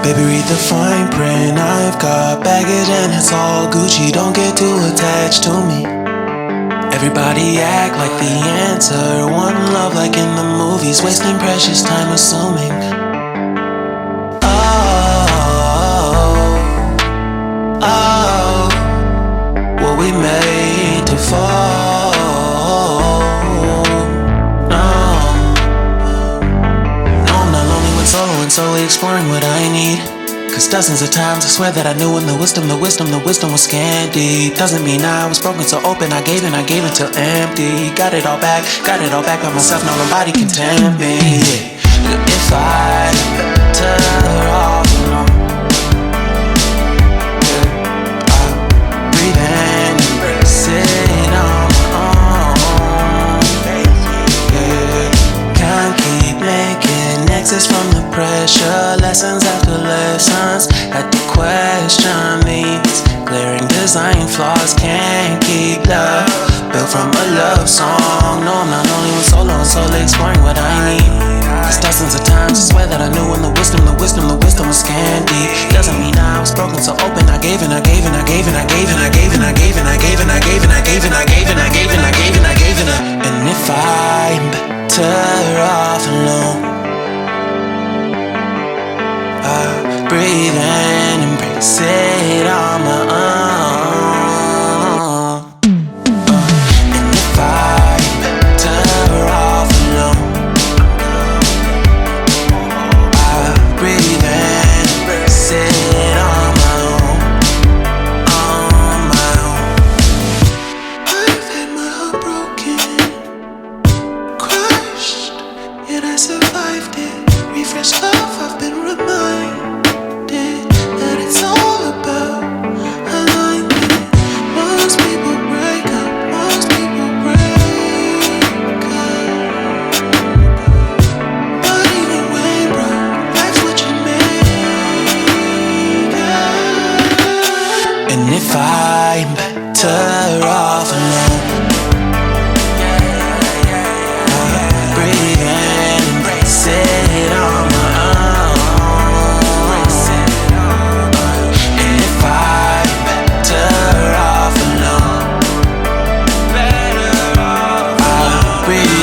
Baby, read the fine print. I've got baggage and it's all Gucci. Don't get too attached to me. Everybody act like the answer. One love like in the movies. Wasting precious time assuming. Oh, were we made to fall? No, I'm not lonely when solo and solely exploring what I need. Cause dozens of times I swear that I knew when the wisdom was scanty. Doesn't mean I was broken so open, I gave it till empty. Got it all back by myself, now nobody can tempt me. If I better off alone, breathe in, embrace it on my own. Can't keep making exits from the pressure. Lessons after lessons, had to question these glaring design flaws. Can't keep love built from a love song. No, I'm not only with solo and solely exploring what I need. Cause dozens of times I swear that I knew when the wisdom was scanty. Doesn't mean I was broken so open, I gave it. And if I'm better off alone, breathe in, embrace it on my own. And if I'm better off alone, breathe in, embrace it on my own, on my own. I've had my heart broken, crushed, yet I survived it. Refreshed love, I've been reminded that it's all about alignment. Most people break up, but even when broke, that's what you make up. And if I'm better off alone, breathe in, embrace it on my own. And if I'm better off alone, I'll breathe